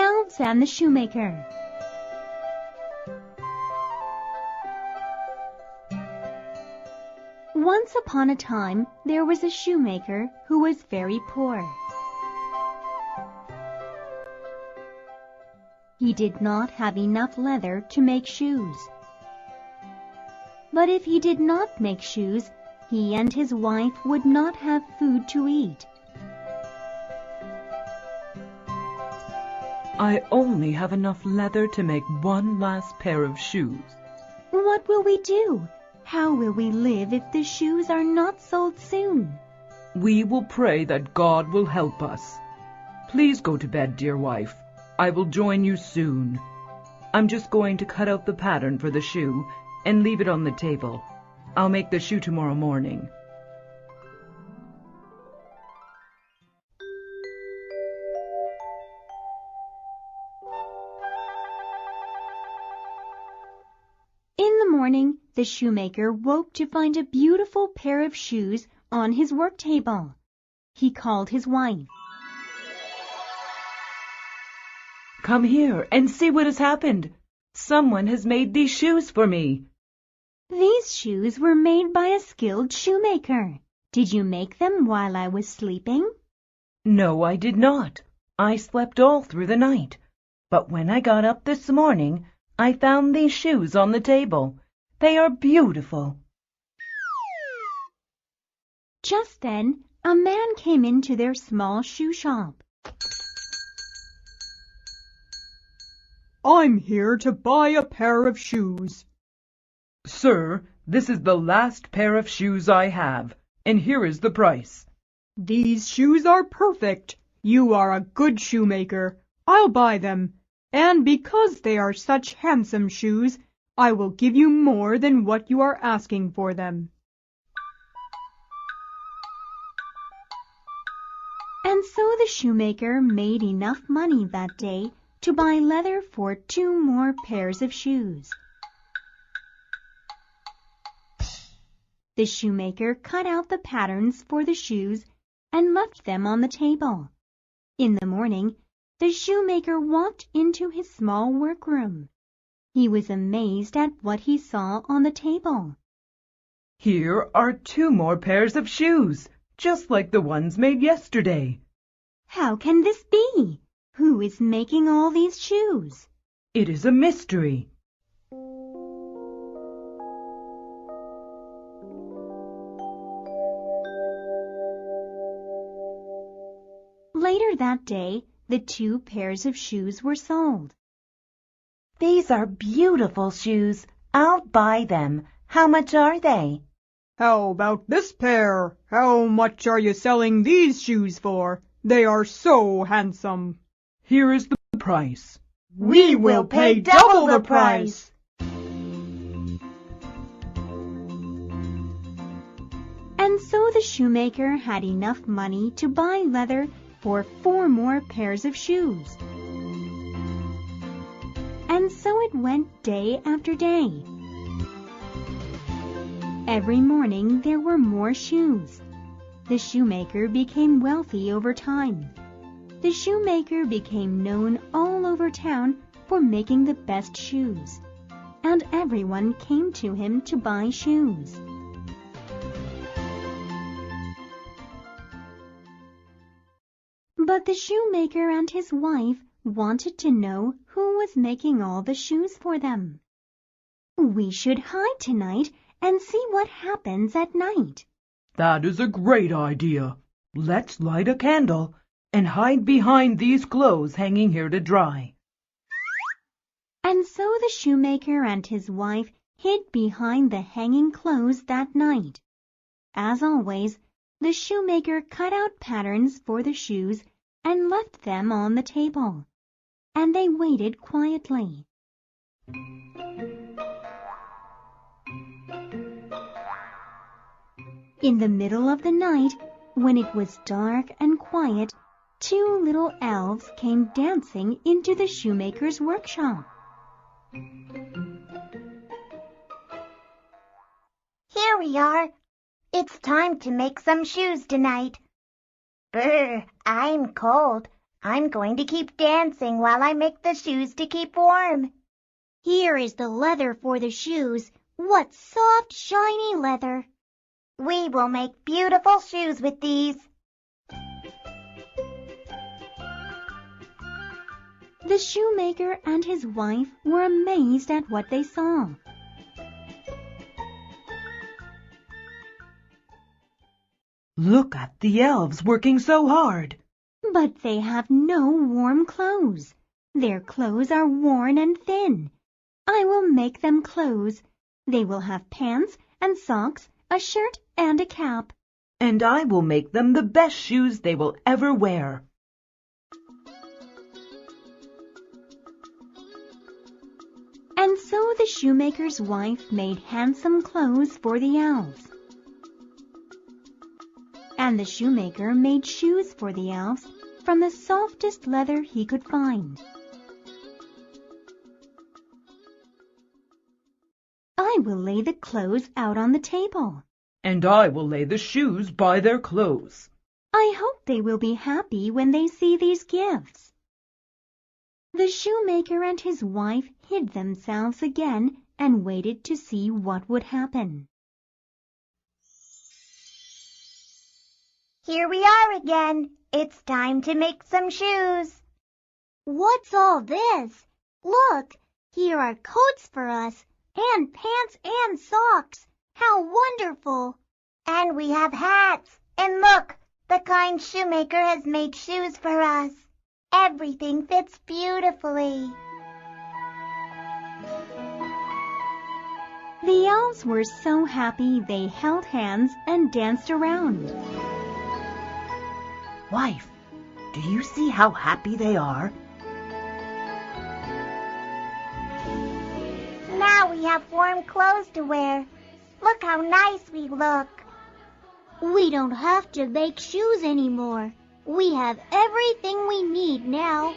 Elves and the Shoemaker. Once upon a time, there was a shoemaker who was very poor. He did not have enough leather to make shoes. But if he did not make shoes, he and his wife would not have food to eat. I only have enough leather to make one last pair of shoes. What will we do? How will we live if the shoes are not sold soon? We will pray that God will help us. Please go to bed, dear wife. I will join you soon. I'm just going to cut out the pattern for the shoe and leave it on the table. I'll make the shoe tomorrow morning. In the morning, the shoemaker woke to find a beautiful pair of shoes on his work table. He called his wife. Come here and see what has happened. Someone has made these shoes for me. These shoes were made by a skilled shoemaker. Did you make them while I was sleeping? No, I did not. I slept all through the night. But when I got up this morning, I found these shoes on the table. They are beautiful. Just then, a man came into their small shoe shop. I'm here to buy a pair of shoes. Sir, this is the last pair of shoes I have, and here is the price. These shoes are perfect. You are a good shoemaker. I'll buy them. And because they are such handsome shoes, I will give you more than what you are asking for them. And so the shoemaker made enough money that day to buy leather for 2 more pairs of shoes. The shoemaker cut out the patterns for the shoes and left them on the table. In the morning, the shoemaker walked into his small workroom. He was amazed at what he saw on the table. Here are 2 more pairs of shoes, just like the ones made yesterday. How can this be? Who is making all these shoes? It is a mystery. Later that day, the 2 pairs of shoes were sold. These are beautiful shoes. I'll buy them. How much are they? How about this pair? How much are you selling these shoes for? They are so handsome. Here is the price. We will pay double the price. And so the shoemaker had enough money to buy leather for 4 more pairs of shoes. And so it went day after day. Every morning there were more shoes. The shoemaker became wealthy over time. The shoemaker became known all over town for making the best shoes, and everyone came to him to buy shoes. But the shoemaker and his wife wanted to know who was making all the shoes for them. We should hide tonight and see what happens at night. That is a great idea. Let's light a candle and hide behind these clothes hanging here to dry. And so the shoemaker and his wife hid behind the hanging clothes that night. As always, the shoemaker cut out patterns for the shoes and left them on the table, and they waited quietly. In the middle of the night, when it was dark and quiet, 2 little elves came dancing into the shoemaker's workshop. Here we are. It's time to make some shoes tonight. Brr, I'm cold. I'm going to keep dancing while I make the shoes to keep warm. Here is the leather for the shoes. What soft, shiny leather. We will make beautiful shoes with these. The shoemaker and his wife were amazed at what they saw. Look at the elves working so hard. But they have no warm clothes. Their clothes are worn and thin. I will make them clothes. They will have pants and socks, a shirt and a cap. And I will make them the best shoes they will ever wear. And so the shoemaker's wife made handsome clothes for the elves. And the shoemaker made shoes for the elves from the softest leather he could find. I will lay the clothes out on the table. And I will lay the shoes by their clothes. I hope they will be happy when they see these gifts. The shoemaker and his wife hid themselves again and waited to see what would happen. Here we are again. It's time to make some shoes. What's all this? Look, here are coats for us, and pants and socks. How wonderful! And we have hats. And look, the kind shoemaker has made shoes for us. Everything fits beautifully. The elves were so happy they held hands and danced around. Wife, do you see how happy they are? Now we have warm clothes to wear. Look how nice we look. We don't have to make shoes anymore. We have everything we need now.